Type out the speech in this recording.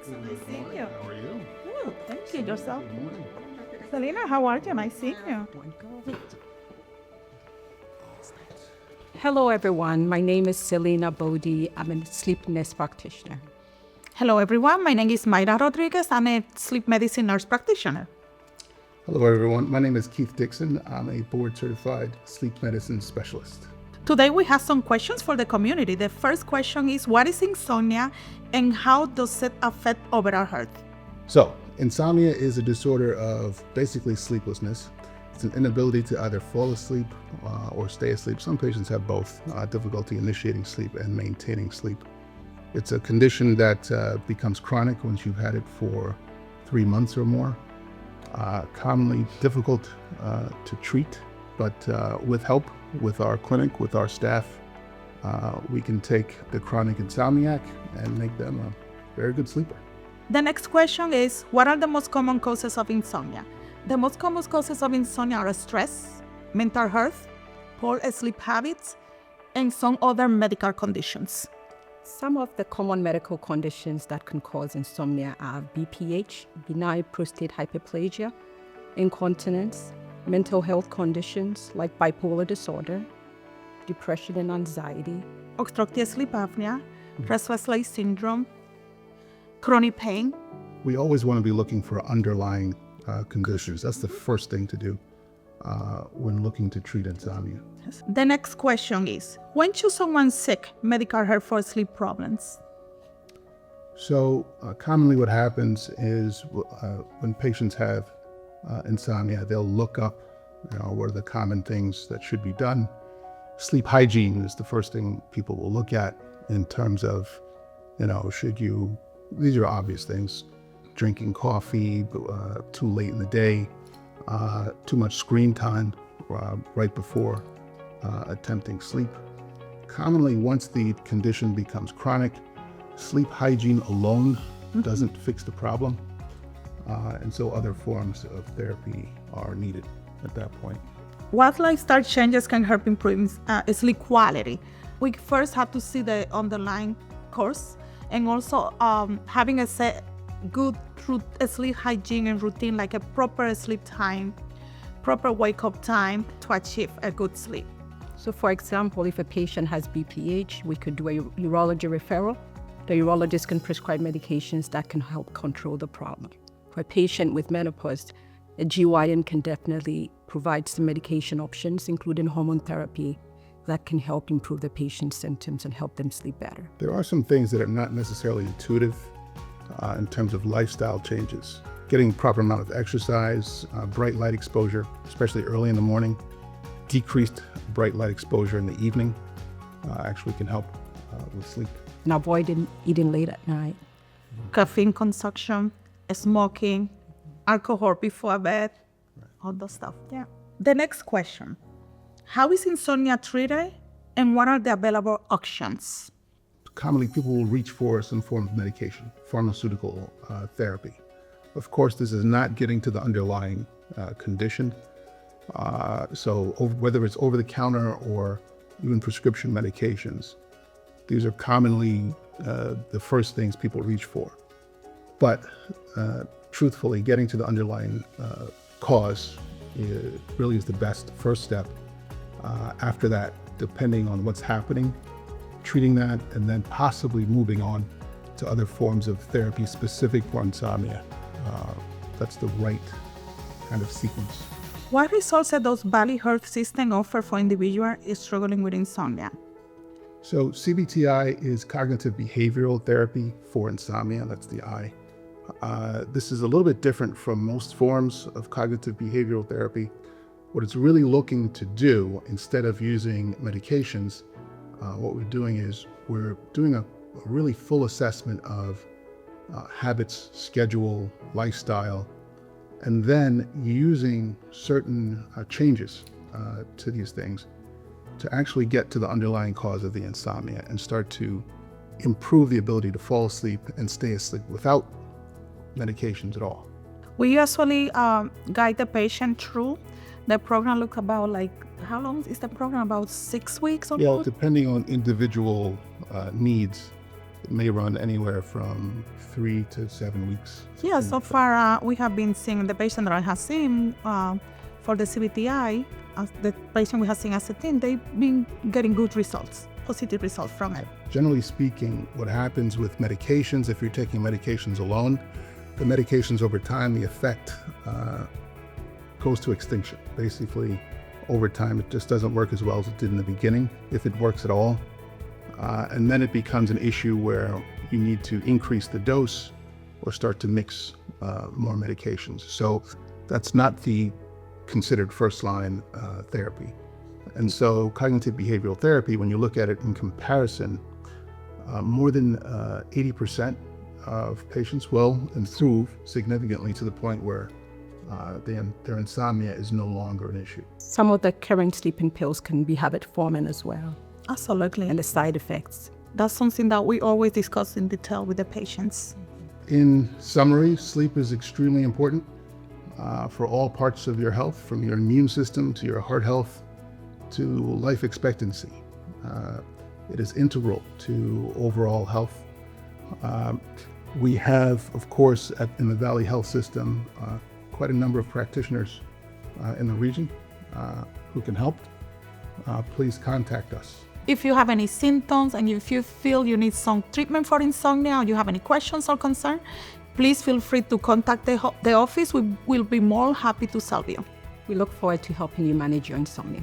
Nice seeing you. How are you? Good, thank you. Yourself? Good morning. Selina, how are you? Nice seeing you. Hello, everyone. My name is Selina Boadi. I'm a sleep nurse practitioner. Hello, everyone. My name is Mayra Rodriguez. I'm a sleep medicine nurse practitioner. Hello, everyone. My name is Keith Dixon. I'm a board-certified sleep medicine specialist. Today, we have some questions for the community. The first question is, what is insomnia and how does it affect overall health? So, insomnia is a disorder of basically sleeplessness. It's an inability to either fall asleep or stay asleep. Some patients have both, difficulty initiating sleep and maintaining sleep. It's a condition that becomes chronic once you've had it for 3 months or more. Commonly difficult to treat, but with help, with our clinic, with our staff, we can take the chronic insomniac and make them a very good sleeper. The next question is, what are the most common causes of insomnia? The most common causes of insomnia are stress, mental health, poor sleep habits, and some other medical conditions. Some of the common medical conditions that can cause insomnia are BPH, benign prostate hyperplasia, incontinence, mental health conditions like bipolar disorder, depression and anxiety, Obstructive sleep apnea, restless syndrome, chronic pain. We always want to be looking for underlying conditions. That's the first thing to do when looking to treat insomnia. The next question is, when should someone seek medical help for sleep problems? So commonly what happens is when patients have insomnia, they'll look up, what are the common things that should be done. Sleep hygiene is the first thing people will look at in terms of, these are obvious things, drinking coffee too late in the day, too much screen time right before attempting sleep. Commonly, once the condition becomes chronic, sleep hygiene alone doesn't fix the problem, and so other forms of therapy are needed at that point. What lifestyle changes can help improve sleep quality? We first have to see the underlying cause, and also having a good sleep hygiene and routine, like a proper sleep time, proper wake-up time to achieve a good sleep. So for example, if a patient has BPH, we could do a urology referral. The urologist can prescribe medications that can help control the problem. For a patient with menopause, a GYN can definitely provide some medication options, including hormone therapy, that can help improve the patient's symptoms and help them sleep better. There are some things that are not necessarily intuitive in terms of lifestyle changes. Getting proper amount of exercise, bright light exposure, especially early in the morning, decreased bright light exposure in the evening actually can help with sleep. And avoiding eating late at night. Caffeine consumption, smoking, alcohol before bed, all those stuff. Yeah. The next question, how is insomnia treated and what are the available options? Commonly, people will reach for some form of medication, pharmaceutical therapy. Of course, this is not getting to the underlying condition. So whether it's over-the-counter or even prescription medications, these are commonly the first things people reach for. But truthfully, getting to the underlying cause really is the best first step. After that, depending on what's happening, treating that, and then possibly moving on to other forms of therapy specific for insomnia. That's the right kind of sequence. What results does Valley Health System offer for individuals struggling with insomnia? So CBTI is cognitive behavioral therapy for insomnia, that's the I. This is a little bit different from most forms of cognitive behavioral therapy. What it's really looking to do, instead of using medications, what we're doing is we're doing a really full assessment of habits, schedule, lifestyle, and then using certain changes to these things to actually get to the underlying cause of the insomnia and start to improve the ability to fall asleep and stay asleep without medications at all. We usually guide the patient through. The program looks about how long is the program? About 6 weeks or more? Depending on individual needs, It may run anywhere from 3 to 7 weeks. Yeah, so far we have been seeing the patient that I have seen for the CBTI, the patient we have seen as a team, they've been getting good results, positive results from it. Generally speaking, what happens with medications, if you're taking medications alone, the medications over time, the effect goes to extinction. Basically, over time, it just doesn't work as well as it did in the beginning, if it works at all. And then it becomes an issue where you need to increase the dose or start to mix more medications. So that's not the considered first-line therapy. And so cognitive behavioral therapy, when you look at it in comparison, more than 80% of patients will improve significantly to the point where their insomnia is no longer an issue. Some of the current sleeping pills can be habit-forming as well, Absolutely. and the side effects. That's something that we always discuss in detail with the patients. In summary, sleep is extremely important for all parts of your health, from your immune system to your heart health to life expectancy. It is integral to overall health. We have, of course, in the Valley Health System, quite a number of practitioners in the region who can help. Please contact us. If you have any symptoms and if you feel you need some treatment for insomnia or you have any questions or concerns, please feel free to contact the office. We will be more happy to serve you. We look forward to helping you manage your insomnia.